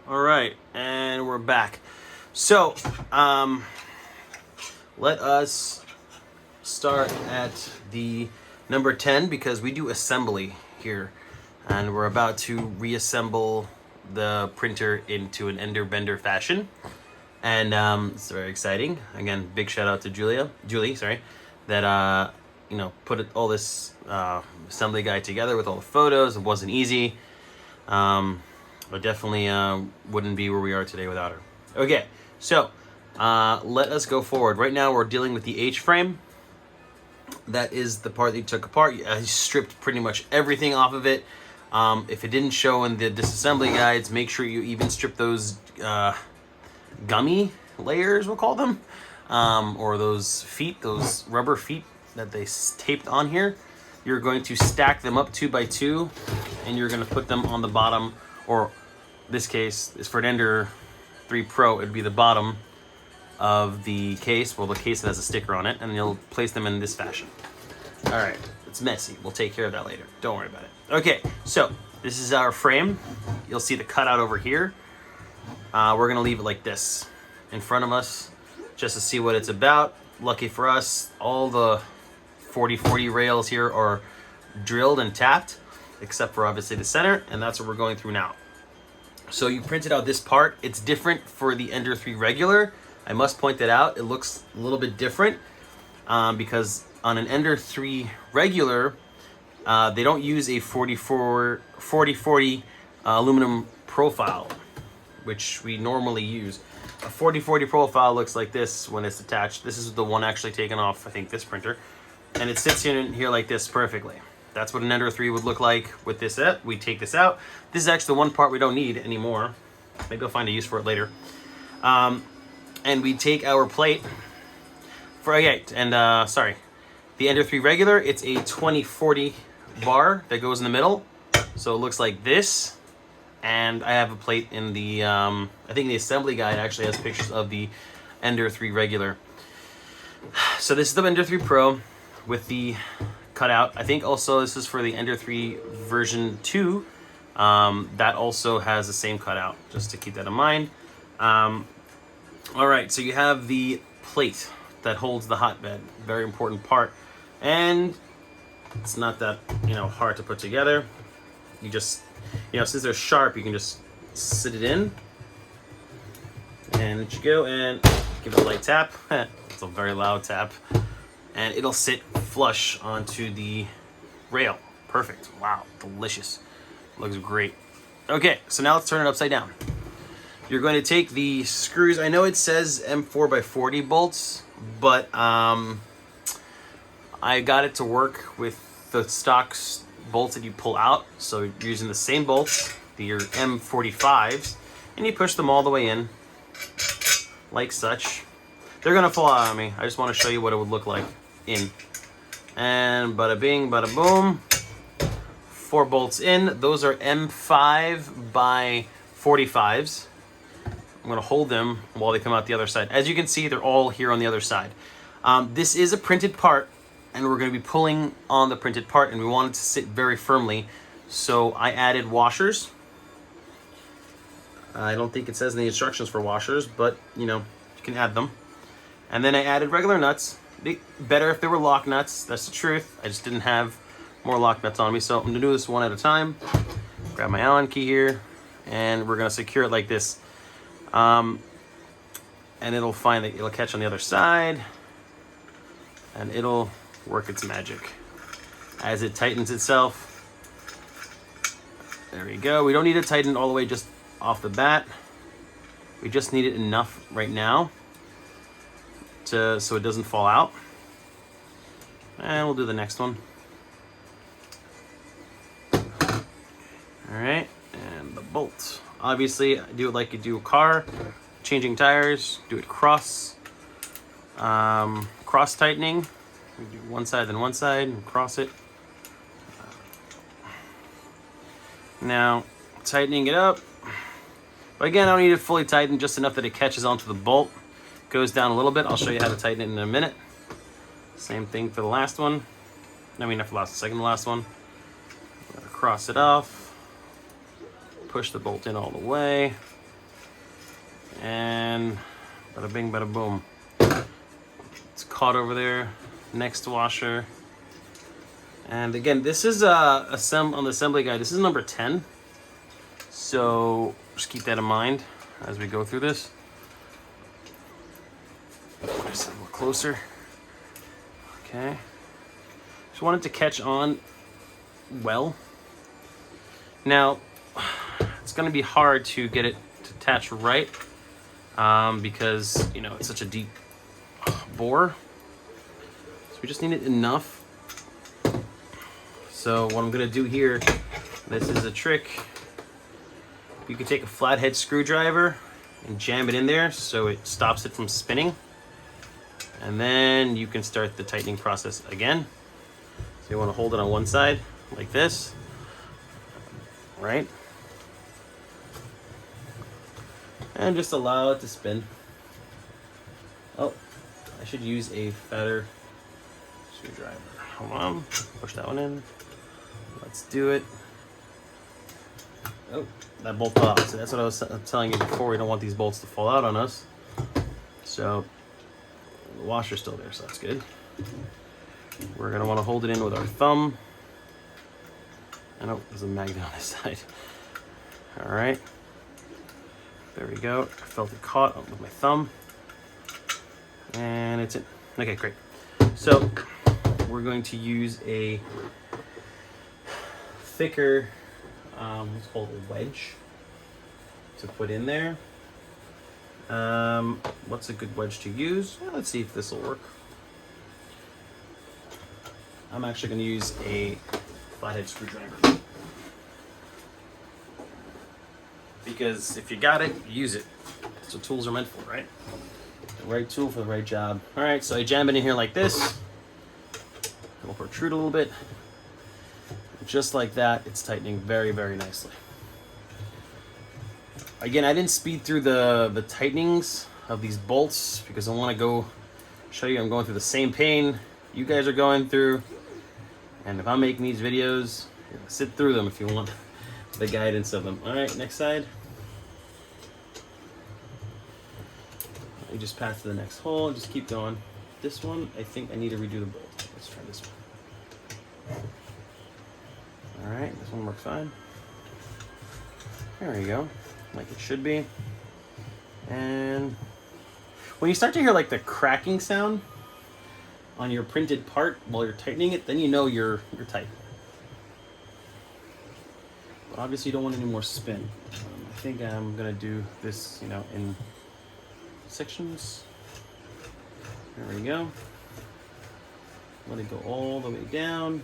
All right, and we're back. So, let us start at the number 10 because we do assembly here, and we're about to reassemble the printer into an Ender Bender fashion, and it's very exciting. Again, big shout out to Julie, that put all this assembly guide together with all the photos. It wasn't easy. But definitely wouldn't be where we are today without her. Okay, so let us go forward. Right now we're dealing with the H-frame. That is the part that you took apart. I stripped pretty much everything off of it. If it didn't show in the disassembly guides, make sure you even strip those gummy layers, we'll call them, or those feet, those rubber feet that they taped on here. You're going to stack them up 2 by 2, and you're going to put them on the bottom, or this case is for an Ender 3 Pro, it'd be the bottom of the case. Well, the case that has a sticker on it, and you'll place them in this fashion. All right, it's messy. We'll take care of that later. Don't worry about it. Okay, so this is our frame. You'll see the cutout over here. We're gonna leave it like this in front of us just to see what it's about. Lucky for us, all the 40/40 rails here are drilled and tapped, except for obviously the center, and that's what we're going through now. So you printed out this part. It's different for the Ender 3 regular. I must point that out. It looks a little bit different because on an Ender 3 regular, they don't use a 40/40 aluminum profile, which we normally use. A 40/40 profile looks like this when it's attached. This is the one actually taken off, I think, this printer. And it sits in here like this perfectly. That's what an Ender 3 would look like with this up. We take this out. This is actually the one part we don't need anymore. Maybe I'll find a use for it later. And we take our plate the Ender 3 regular, it's a 20/40 bar that goes in the middle. So it looks like this. And I have a plate in the, I think the assembly guide actually has pictures of the Ender 3 regular. So this is the Ender 3 Pro with the cutout. I think also this is for the Ender 3 version 2. That also has the same cutout, just to keep that in mind. All right, so you have the plate that holds the hotbed, very important part. And it's not that, hard to put together. You just, since they're sharp, you can just sit it in. And there you go, and give it a light tap. It's a very loud tap. And it'll sit flush onto the rail. Perfect. Wow, delicious. Looks great. Okay, so now let's turn it upside down. You're going to take the screws. I know it says M4x40 bolts, but I got it to work with the stock bolts that you pull out. So you're using the same bolts, your M45s, and you push them all the way in, like such. They're gonna fall out on me. I just want to show you what it would look like in. And bada bing, bada boom. 4 bolts in. Those are M5x45s. I'm gonna hold them while they come out the other side. As you can see, they're all here on the other side. This is a printed part, and we're gonna be pulling on the printed part, and we want it to sit very firmly. So I added washers. I don't think it says in the instructions for washers, but you can add them. And then I added regular nuts. Better if they were lock nuts, that's the truth. I just didn't have more lock nuts on me, so I'm gonna do this one at a time. Grab my Allen key here, and we're gonna secure it like this. And it'll catch on the other side, and it'll work its magic as it tightens itself. There we go. We don't need to tighten all the way just off the bat. We just need it enough right now so it doesn't fall out. And we'll do the next one. All right, and the bolt. Obviously, do it like you do a car, changing tires. Do it cross tightening. We do one side, then one side, and cross it. Now, tightening it up. But again, I don't need it fully tightened, just enough that it catches onto the bolt. Goes down a little bit. I'll show you how to tighten it in a minute. Same thing for the last one. I mean, not for the last, the second to last one. Cross it off. Push the bolt in all the way. And bada bing, bada boom. It's caught over there. Next washer. And again, this is on the assembly guide. This is number 10. So just keep that in mind as we go through this. Just a little closer. Okay. Just want it to catch on well. Now, it's going to be hard to get it to attach right because, you know, it's such a deep bore. So we just need it enough. So what I'm going to do here, this is a trick. You can take a flathead screwdriver and jam it in there so it stops it from spinning. And then you can start the tightening process again. So you want to hold it on one side like this, right? And just allow it to spin. Oh, I should use a fatter screwdriver. Hold on, push that one in. Let's do it. Oh, that bolt fell out. So that's what I was telling you before. We don't want these bolts to fall out on us. So the washer's still there, so that's good. We're gonna want to hold it in with our thumb. I know there's a magnet on this side. All right, there we go. I felt it caught with my thumb, and it's in. Okay, great. So we're going to use a thicker, what's called a wedge, to put in there. What's a good wedge to use? Well, let's see if this will work. I'm actually going to use a flathead screwdriver. Because if you got it, use it. That's what tools are meant for, right? The right tool for the right job. All right, so I jam it in here like this. It'll protrude a little bit. Just like that, it's tightening very, very nicely. Again, I didn't speed through the tightenings of these bolts because I want to go show you I'm going through the same pain you guys are going through. And if I'm making these videos, sit through them if you want the guidance of them. All right, next side. You just pass to the next hole and just keep going. This one, I think I need to redo the bolt. Let's try this one. All right, this one works fine. There we go, like it should be. And when you start to hear like the cracking sound on your printed part while you're tightening it, then you know you're tight. But obviously you don't want any more spin. I think I'm gonna do this, you know, in sections. There we go. Let it go all the way down.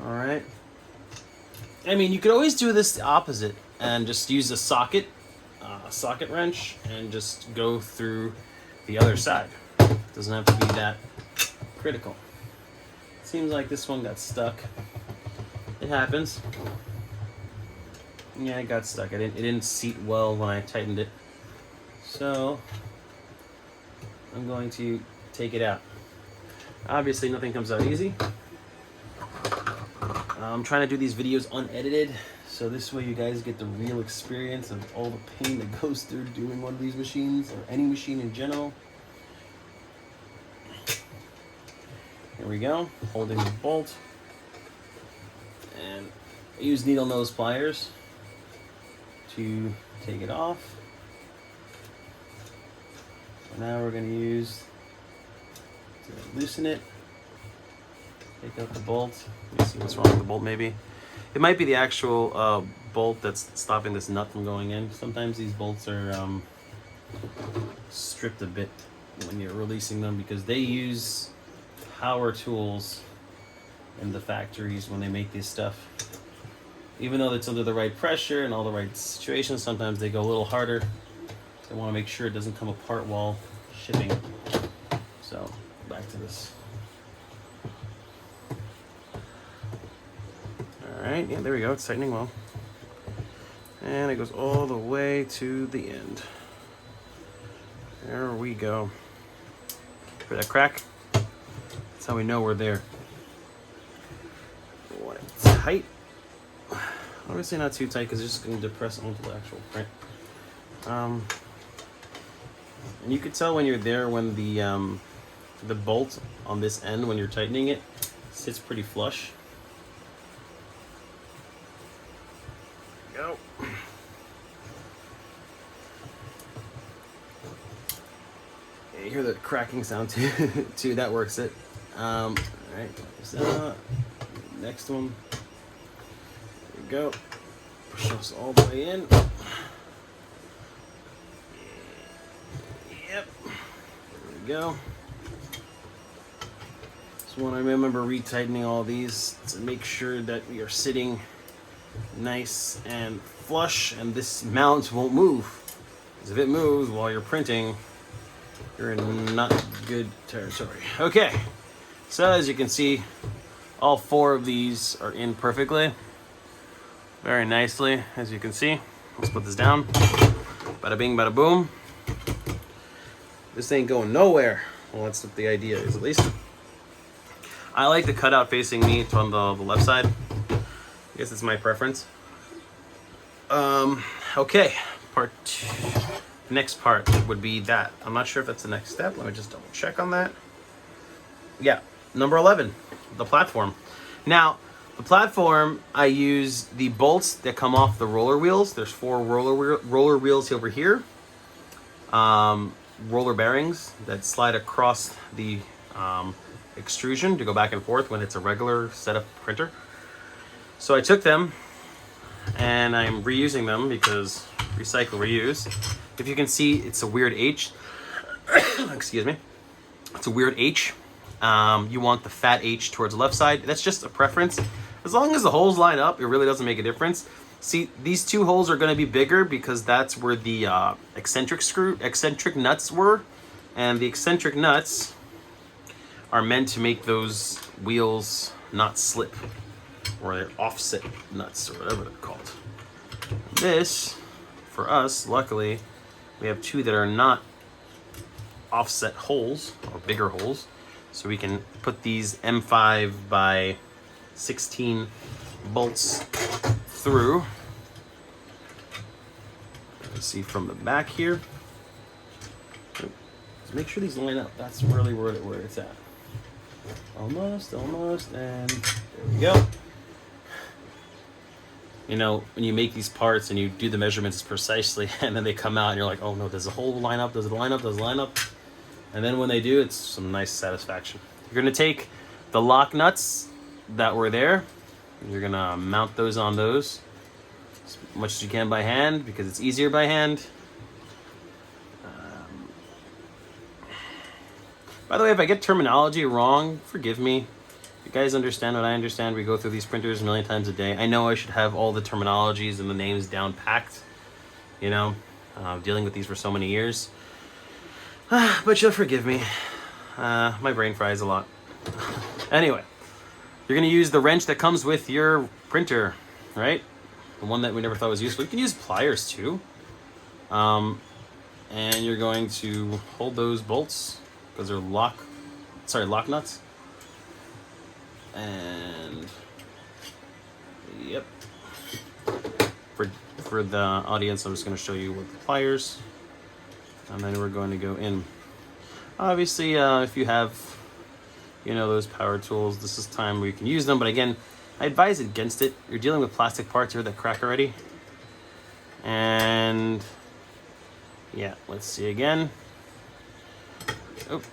All right. I mean, you could always do this the opposite and just use a socket wrench and just go through the other side. Doesn't have to be that critical. Seems like this one got stuck. It happens. Yeah, it got stuck. It didn't seat well when I tightened it. So I'm going to take it out. Obviously, nothing comes out easy. I'm trying to do these videos unedited, so this way you guys get the real experience of all the pain that goes through doing one of these machines, or any machine in general. Here we go, holding the bolt. And I use needle nose pliers to take it off. So now we're going to use to loosen it. Take out the bolt. Let me see what's wrong with the bolt maybe. It might be the actual bolt that's stopping this nut from going in. Sometimes these bolts are stripped a bit when you're releasing them because they use power tools in the factories when they make this stuff. Even though it's under the right pressure and all the right situations, sometimes they go a little harder. They want to make sure it doesn't come apart while shipping. So back to this. Alright, yeah, there we go, it's tightening well. And it goes all the way to the end. There we go. For that crack, that's how we know we're there. What? tight. Obviously not too tight because it's just going to depress onto the actual print. And you could tell when you're there when the bolt on this end, when you're tightening it, sits pretty flush. There we go. Yeah, you hear the cracking sound too. That works it. All right, so next one. There we go. Push this all the way in. Yep. There we go. So when I remember retightening all these to make sure that we are sitting nice and flush and this mount won't move. Because if it moves while you're printing, you're in not good territory. Okay. So as you can see, all 4 of these are in perfectly. Very nicely, as you can see. Let's put this down. Bada bing, bada boom. This ain't going nowhere. Well, that's what the idea is, at least. I like the cutout facing me. It's on the left side. I guess it's my preference. Okay, part 2. Next part would be that. I'm not sure if that's the next step. Let me just double check on that. Yeah, number 11, the platform. Now, the platform, I use the bolts that come off the roller wheels. There's 4 roller wheels over here. Roller bearings that slide across the extrusion to go back and forth when it's a regular setup printer. So I took them and I'm reusing them because recycle, reuse. If you can see, it's a weird H. Excuse me. It's a weird H. You want the fat H towards the left side. That's just a preference. As long as the holes line up, it really doesn't make a difference. See, these 2 holes are going to be bigger because that's where the eccentric nuts were. And the eccentric nuts are meant to make those wheels not slip. Or they're offset nuts, or whatever they're called. This, for us, luckily, we have 2 that are not offset holes, or bigger holes. So we can put these M5 by 16 bolts through. Let's see from the back here. Just make sure these line up. That's really where it's at. Almost, and there we go. You know, when you make these parts and you do the measurements precisely, and then they come out and you're like, oh no, does the whole line up? Does it line up? Does it line up? And then when they do, it's some nice satisfaction. You're gonna take the lock nuts that were there. You're gonna mount those on those as much as you can by hand because it's easier by hand. By the way, if I get terminology wrong, forgive me. You guys understand what I understand. We go through these printers a million times a day. I know I should have all the terminologies and the names down packed, you know, dealing with these for so many years. But you'll forgive me. My brain fries a lot. Anyway, you're going to use the wrench that comes with your printer, right? The one that we never thought was useful. You can use pliers too. And you're going to hold those bolts because they're lock nuts. And yep. For the audience, I'm just going to show you with the pliers. And then we're going to go in. Obviously, if you have, you know, those power tools, this is time where you can use them. But again, I advise against it. You're dealing with plastic parts here that crack already. And yeah, let's see again. Oh, it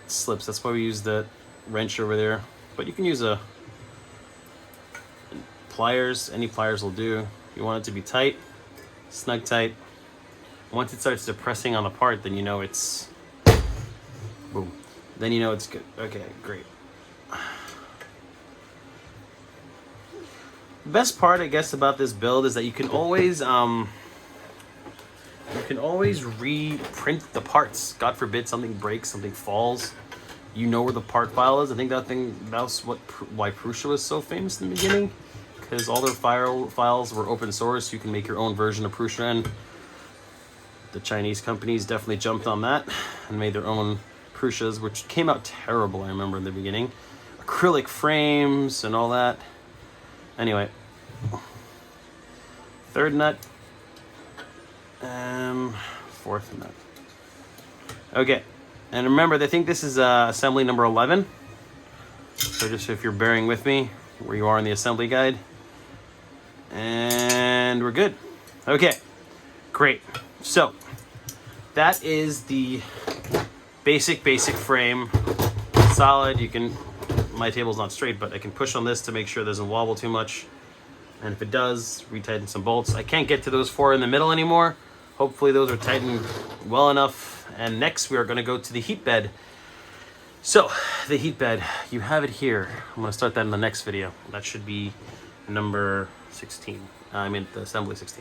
slips. That's why we use the wrench over there. But you can use pliers. Any pliers will do. You want it to be tight, snug tight. Once it starts depressing on the part, then you know it's boom. Then you know it's good. Okay, great. The best part, I guess, about this build is that you can always reprint the parts. God forbid something breaks, something falls. You know where the part file is. I think that's why Prusa was so famous in the beginning, because all their files were open source. You can make your own version of Prusa, and the Chinese companies definitely jumped on that and made their own Prusas, which came out terrible, I remember in the beginning. Acrylic frames and all that. Anyway, third nut, fourth nut. Okay, and remember, I think this is assembly number 11. So just if you're bearing with me where you are in the assembly guide. And we're good. Okay, great. So that is the basic frame. Solid. You can, my table's not straight, but I can push on this to make sure it doesn't wobble too much. And if it does, retighten some bolts. I can't get to those 4 in the middle anymore. Hopefully those are tightened well enough. And next we are going to go to the heat bed. So the heat bed, you have it here. I'm going to start that in the next video. That should be number 16. I mean the assembly 16.